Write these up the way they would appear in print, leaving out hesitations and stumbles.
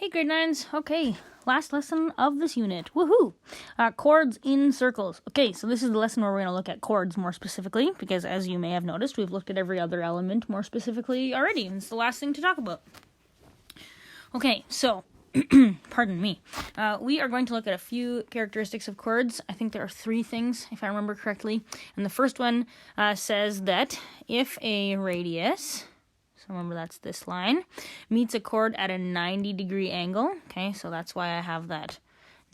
Hey, grade 9s. Okay, last lesson of this unit. Woohoo! Chords in circles. Okay, so this is the lesson where we're going to look at chords more specifically, because as you may have noticed, we've looked at every other element more specifically already, and it's the last thing to talk about. Okay, so, pardon me. We are going to look at a few characteristics of chords. I think there are 3 things, if I remember correctly. And the first one says that if a radius... So remember that's this line, meets a chord at a 90-degree angle. Okay, so that's why I have that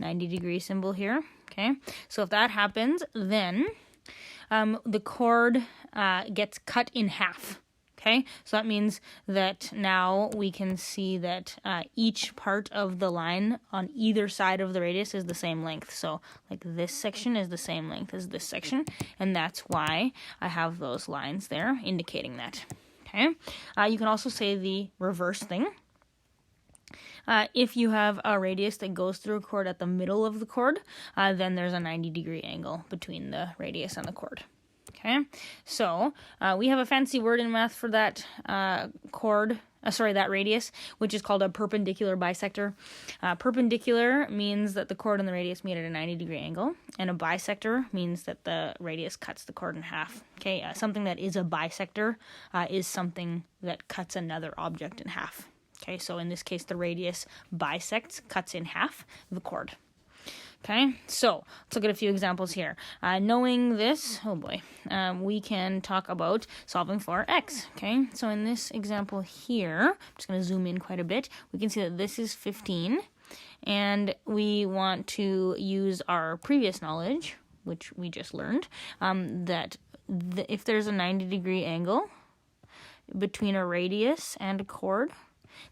90-degree symbol here. Okay, so if that happens, then the chord gets cut in half. Okay, so that means that now we can see that each part of the line on either side of the radius is the same length. So like this section is the same length as this section, and that's why I have those lines there indicating that. Okay, you can also say the reverse thing. If you have a radius that goes through a chord at the middle of the chord, then there's a 90-degree angle between the radius and the chord. Okay, so we have a fancy word in math for that that radius, which is called a perpendicular bisector. Perpendicular means that the chord and the radius meet at a 90-degree angle, and a bisector means that the radius cuts the chord in half. Okay, something that is a bisector is something that cuts another object in half. Okay, so in this case, the radius bisects, cuts in half the chord. Okay, so let's look at a few examples here. Knowing this, we can talk about solving for x. Okay, so in this example here, I'm just going to zoom in quite a bit. We can see that this is 15, and we want to use our previous knowledge, which we just learned, that if there's a 90-degree angle between a radius and a chord,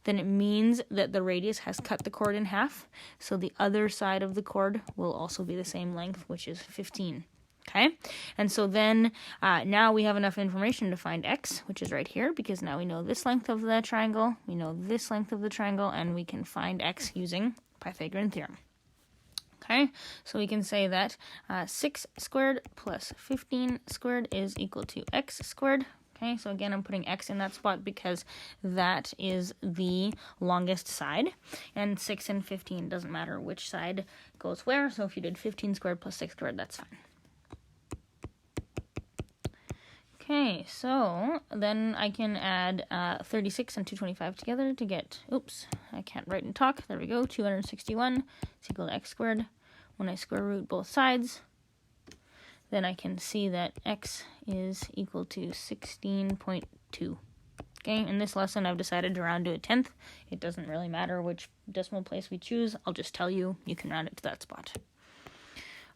then it means that the radius has cut the chord in half, so the other side of the chord will also be the same length, which is 15. Okay, and so then now we have enough information to find x, which is right here, because now we know this length of the triangle, we know this length of the triangle, and we can find x using Pythagorean theorem. Okay, so we can say that 6 squared plus 15 squared is equal to x squared. Okay, so again, I'm putting x in that spot because that is the longest side, and 6 and 15 doesn't matter which side goes where, so if you did 15 squared plus 6 squared, that's fine. Okay, so then I can add 36 and 225 together to get, I can't write and talk, there we go, 261 is equal to x squared. When I square root both sides, then I can see that x is equal to 16.2. Okay, in this lesson I've decided to round to a 10th. It doesn't really matter which decimal place we choose. I'll just tell you, you can round it to that spot.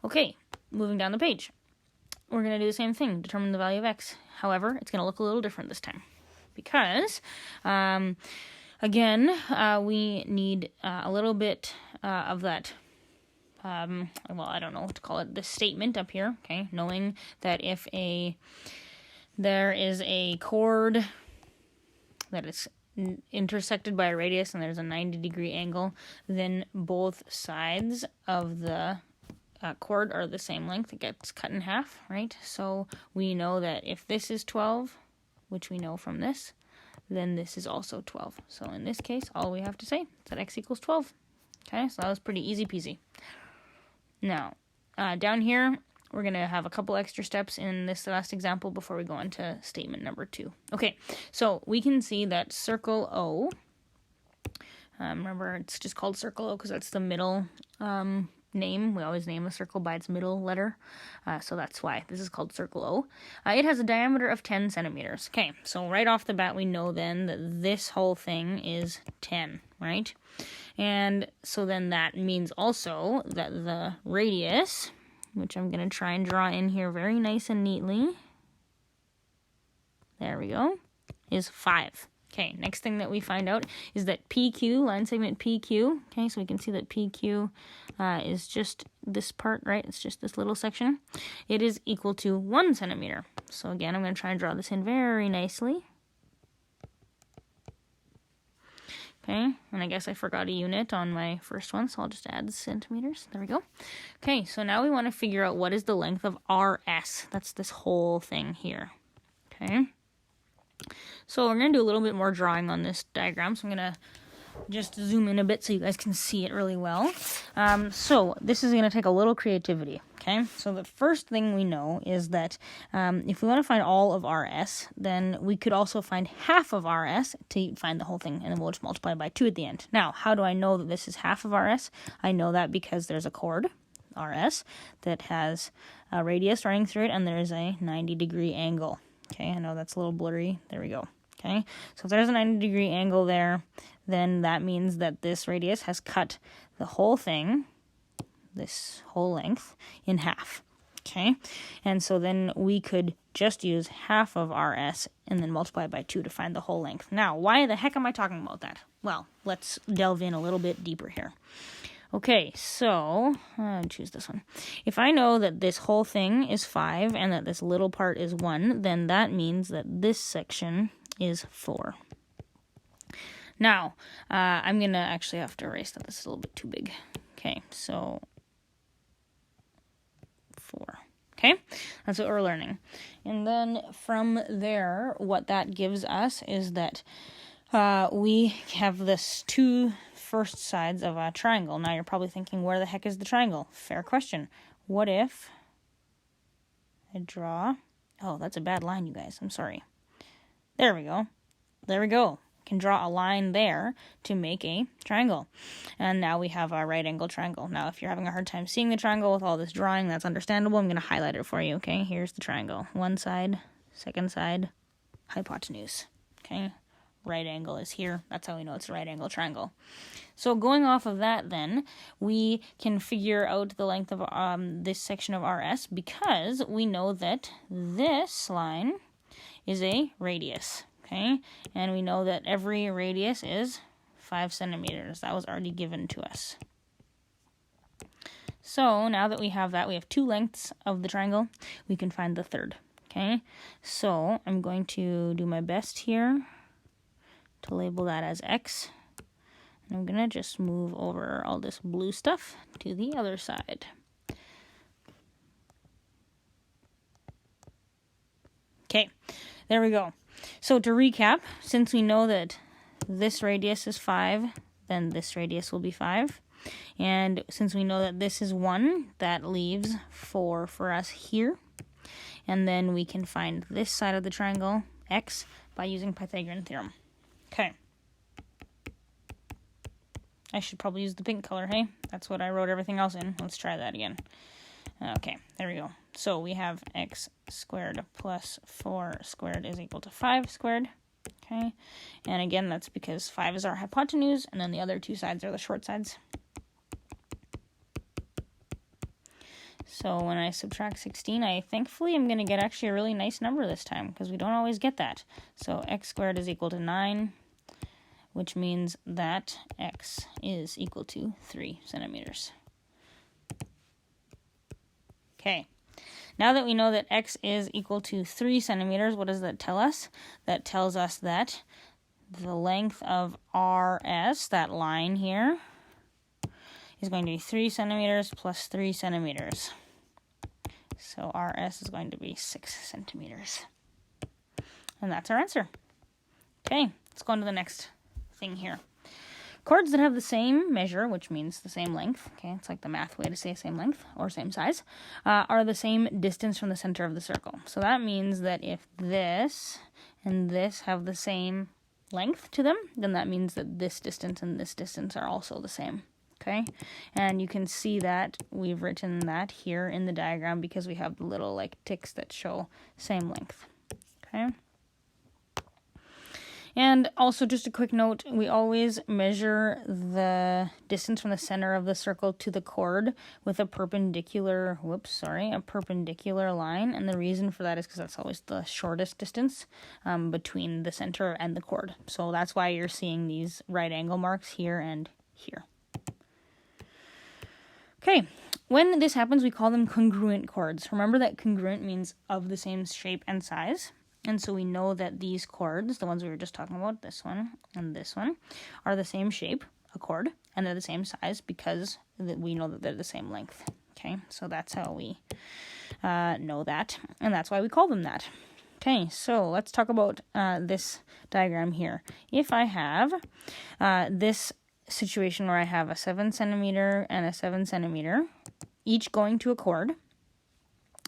Okay, moving down the page. We're going to do the same thing, determine the value of x. However, it's going to look a little different this time. Because, again, we need a little bit of that I don't know what to call it, the statement up here, okay, knowing that if there is a chord that is intersected by a radius and there's a 90-degree angle, then both sides of the chord are the same length. It gets cut in half, right? So we know that if this is 12, which we know from this, then this is also 12. So in this case, all we have to say is that x equals 12. Okay, so that was pretty easy peasy. Now, down here, we're going to have a couple extra steps in this last example before we go on to statement number 2. Okay, so we can see that circle O, remember it's just called circle O because that's the middle name. We always name a circle by its middle letter, so that's why this is called circle O. It has a diameter of 10 centimeters. Okay, so right off the bat we know then that this whole thing is 10, right? And so then that means also that the radius, which I'm going to try and draw in here very nice and neatly, there we go, is 5. Okay, next thing that we find out is that PQ, line segment PQ, okay, so we can see that PQ is just this part, right? It's just this little section. It is equal to 1 centimeter. So again, I'm going to try and draw this in very nicely. Okay, and I guess I forgot a unit on my first one, so I'll just add centimeters. There we go. Okay, so now we want to figure out what is the length of RS. That's this whole thing here. Okay. So we're going to do a little bit more drawing on this diagram. So I'm going to just zoom in a bit so you guys can see it really well. So this is going to take a little creativity, okay? So the first thing we know is that if we want to find all of RS, then we could also find half of RS to find the whole thing, and then we'll just multiply by 2 at the end. Now, how do I know that this is half of RS? I know that because there's a chord, RS, that has a radius running through it, and there's a 90-degree angle. Okay, I know that's a little blurry. There we go. Okay, so if there's a 90-degree angle there, then that means that this radius has cut the whole thing, this whole length, in half. Okay, and so then we could just use half of RS and then multiply by 2 to find the whole length. Now, why the heck am I talking about that? Well, let's delve in a little bit deeper here. Okay, so choose this one. If I know that this whole thing is 5 and that this little part is 1, then that means that this section is 4. Now, I'm going to actually have to erase that. This is a little bit too big. Okay, so 4. Okay, that's what we're learning. And then from there, what that gives us is that we have this 2 first sides of a triangle. Now you're probably thinking, where the heck is the triangle? Fair question. What if I draw... Oh, that's a bad line, you guys. I'm sorry. There we go. There we go. Can draw a line there to make a triangle. And now we have a right angle triangle. Now, if you're having a hard time seeing the triangle with all this drawing, that's understandable. I'm going to highlight it for you, okay? Here's the triangle. One side, second side, hypotenuse, okay? Right angle is here. That's how we know it's a right angle triangle. So going off of that, then, we can figure out the length of this section of RS because we know that this line is a radius, okay? And we know that every radius is 5 centimeters. That was already given to us. So now that we have that, we have 2 lengths of the triangle. We can find the third, okay? So I'm going to do my best here to label that as X. And I'm going to just move over all this blue stuff to the other side. Okay, there we go. So to recap, since we know that this radius is 5, then this radius will be 5. And since we know that this is 1, that leaves 4 for us here. And then we can find this side of the triangle, X, by using Pythagorean theorem. Okay. I should probably use the pink color, hey? That's what I wrote everything else in. Let's try that again. Okay, there we go. So we have x squared plus 4 squared is equal to 5 squared. Okay, and again, that's because 5 is our hypotenuse, and then the other 2 sides are the short sides. So when I subtract 16, I thankfully am going to get actually a really nice number this time, because we don't always get that. So x squared is equal to 9, which means that x is equal to 3 centimeters. Okay, now that we know that x is equal to 3 centimeters, what does that tell us? That tells us that the length of RS, that line here, is going to be 3 centimeters plus 3 centimeters. So RS is going to be 6 centimeters. And that's our answer. Okay, let's go on to the next thing here. Chords that have the same measure, which means the same length, okay, it's like the math way to say same length or same size, are the same distance from the center of the circle. So that means that if this and this have the same length to them, then that means that this distance and this distance are also the same, okay? And you can see that we've written that here in the diagram because we have the little like ticks that show same length, okay? And also, just a quick note, we always measure the distance from the center of the circle to the chord with a perpendicular line. And the reason for that is because that's always the shortest distance between the center and the chord. So that's why you're seeing these right angle marks here and here. Okay, when this happens, we call them congruent chords. Remember that congruent means of the same shape and size. And so we know that these chords, the ones we were just talking about, this one and this one, are the same shape, a chord, and they're the same size because we know that they're the same length. Okay, so that's how we know that, and that's why we call them that. Okay, so let's talk about this diagram here. If I have this situation where I have a 7 centimeter and a 7 centimeter, each going to a chord,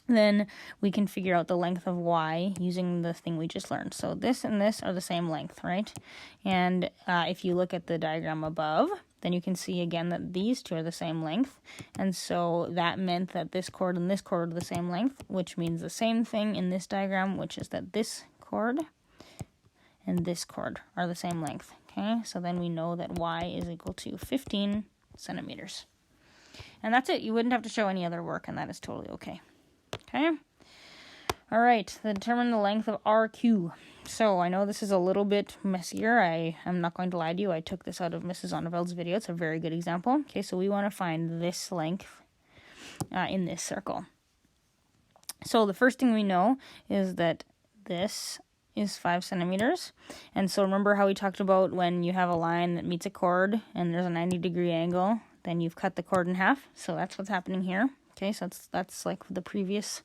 then we can figure out the length of y using the thing we just learned. So this and this are the same length, right? And if you look at the diagram above, then you can see again that these two are the same length. And so that meant that this chord and this chord are the same length, which means the same thing in this diagram, which is that this chord and this chord are the same length. Okay, so then we know that y is equal to 15 centimeters. And that's it. You wouldn't have to show any other work, and that is totally okay. Okay. All right. Determine the length of RQ. So I know this is a little bit messier. I am not going to lie to you. I took this out of Mrs. Zonneveld's video. It's a very good example. Okay, so we want to find this length in this circle. So the first thing we know is that this is 5 centimeters. And so remember how we talked about when you have a line that meets a chord and there's a 90-degree angle, then you've cut the chord in half. So that's what's happening here. Okay, so that's like the previous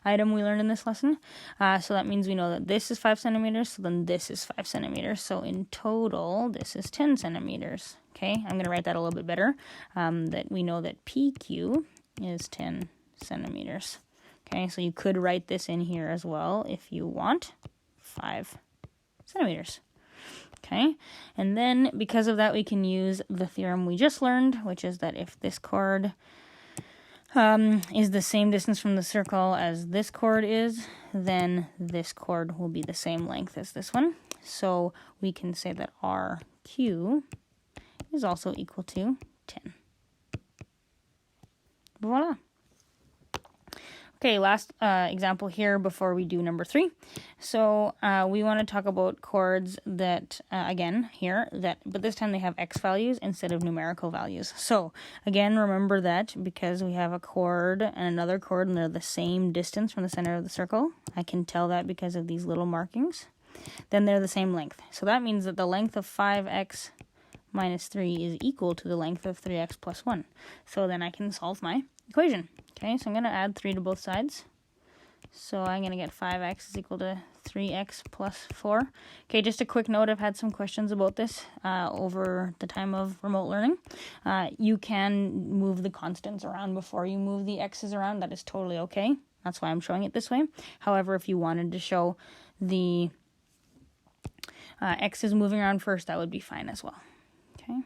item we learned in this lesson. So that means we know that this is 5 centimeters, so then this is 5 centimeters. So in total, this is 10 centimeters. Okay, I'm going to write that a little bit better. That we know that PQ is 10 centimeters. Okay, so you could write this in here as well if you want. 5 centimeters. Okay, and then because of that, we can use the theorem we just learned, which is that if this chord is the same distance from the circle as this chord is, then this chord will be the same length as this one. So we can say that RQ is also equal to 10. Voila. Okay, last example here before we do number 3. So we want to talk about chords that, again, here, but this time they have x values instead of numerical values. So, again, remember that because we have a chord and another chord and they're the same distance from the center of the circle, I can tell that because of these little markings, then they're the same length. So that means that the length of 5x minus 3 is equal to the length of 3x plus 1. So then I can solve my equation. Okay, so I'm going to add 3 to both sides. So I'm going to get 5x is equal to 3x plus 4. Okay, just a quick note, I've had some questions about this over the time of remote learning. You can move the constants around before you move the x's around. That is totally okay. That's why I'm showing it this way. However, if you wanted to show the x's moving around first, that would be fine as well. Okay.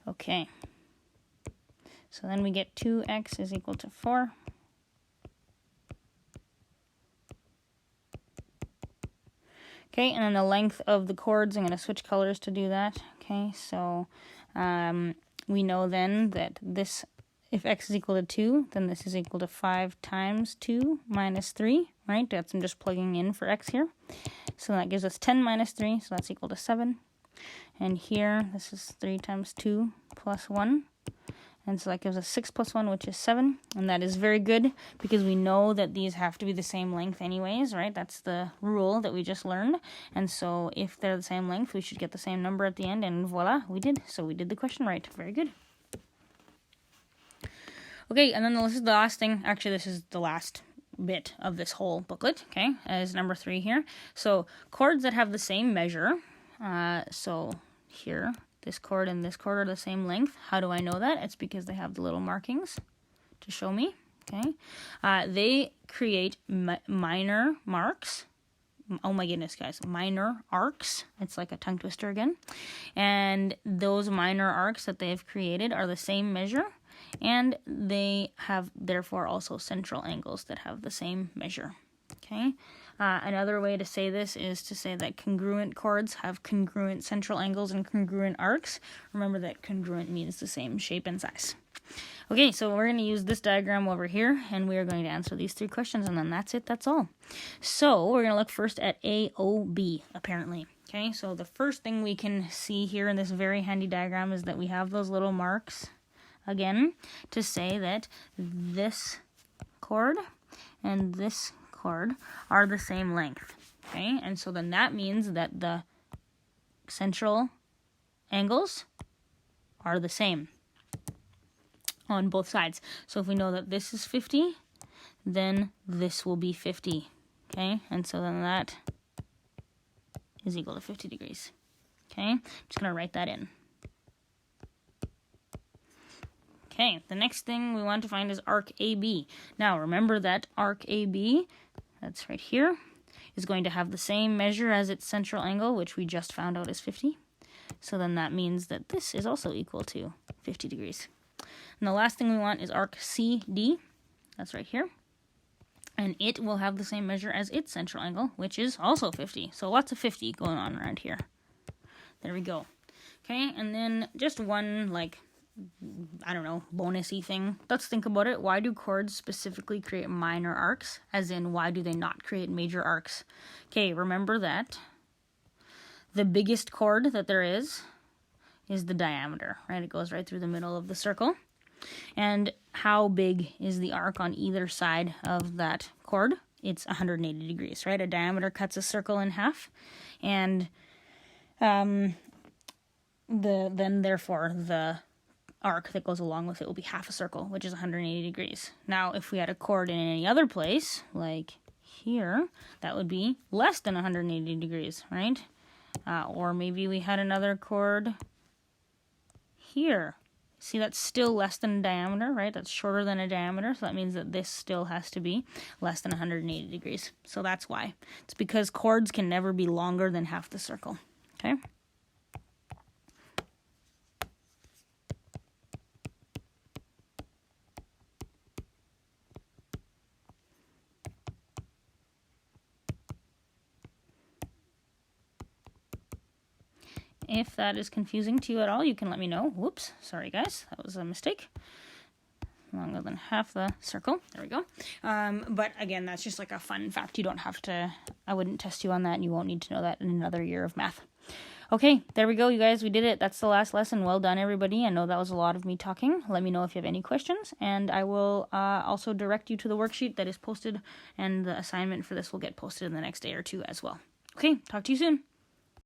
Okay. So then we get 2x is equal to 4. Okay, and then the length of the chords, I'm going to switch colors to do that. Okay, so we know then that this, if x is equal to 2, then this is equal to 5 times 2 minus 3, right? That's I'm just plugging in for x here. So that gives us 10 minus 3, so that's equal to 7. And here, this is 3 times 2 plus 1. And so that gives us 6 plus 1, which is 7. And that is very good because we know that these have to be the same length anyways, right? That's the rule that we just learned. And so if they're the same length, we should get the same number at the end. And voila, we did. So we did the question right. Very good. Okay, and then this is the last thing. Actually, this is the last bit of this whole booklet, okay, as number 3 here. So chords that have the same measure. So here, this chord and this chord are the same length. How do I know that? It's because they have the little markings to show me. Okay, they create minor marks. Oh my goodness, guys, minor arcs. It's like a tongue twister again. And those minor arcs that they've created are the same measure, and they have therefore also central angles that have the same measure. Okay. Another way to say this is to say that congruent chords have congruent central angles and congruent arcs. Remember that congruent means the same shape and size. Okay, so we're going to use this diagram over here, and we are going to answer these 3 questions, and then that's it, that's all. So we're going to look first at AOB, apparently. Okay, so the first thing we can see here in this very handy diagram is that we have those little marks, again, to say that this chord and this chord are the same length. Okay, and so then that means that the central angles are the same on both sides. So if we know that this is 50, then this will be 50. Okay, and so then that is equal to 50 degrees. Okay, I'm just going to write that in. Okay, the next thing we want to find is arc AB. Now, remember that arc AB, that's right here, is going to have the same measure as its central angle, which we just found out is 50. So then that means that this is also equal to 50 degrees. And the last thing we want is arc CD. That's right here. And it will have the same measure as its central angle, which is also 50. So lots of 50 going on around here. There we go. Okay, and then just one, like, I don't know, bonusy thing. Let's think about it. Why do chords specifically create minor arcs? As in, why do they not create major arcs? Okay, remember that the biggest chord that there is the diameter, right? It goes right through the middle of the circle. And how big is the arc on either side of that chord? It's 180 degrees, right? A diameter cuts a circle in half, and therefore the arc that goes along with it will be half a circle, which is 180 degrees. Now, if we had a chord in any other place, like here, that would be less than 180 degrees, right? Or maybe we had another chord here. See, that's still less than a diameter, right? That's shorter than a diameter, so that means that this still has to be less than 180 degrees. So that's why. It's because chords can never be longer than half the circle, okay? If that is confusing to you at all, you can let me know. Whoops, sorry guys, that was a mistake. Longer than half the circle. There we go. But again, that's just like a fun fact. You don't have to, I wouldn't test you on that, and you won't need to know that in another year of math. Okay, there we go, you guys. We did it. That's the last lesson. Well done, everybody. I know that was a lot of me talking. Let me know if you have any questions, and I will also direct you to the worksheet that is posted, and the assignment for this will get posted in the next day or two as well. Okay, talk to you soon.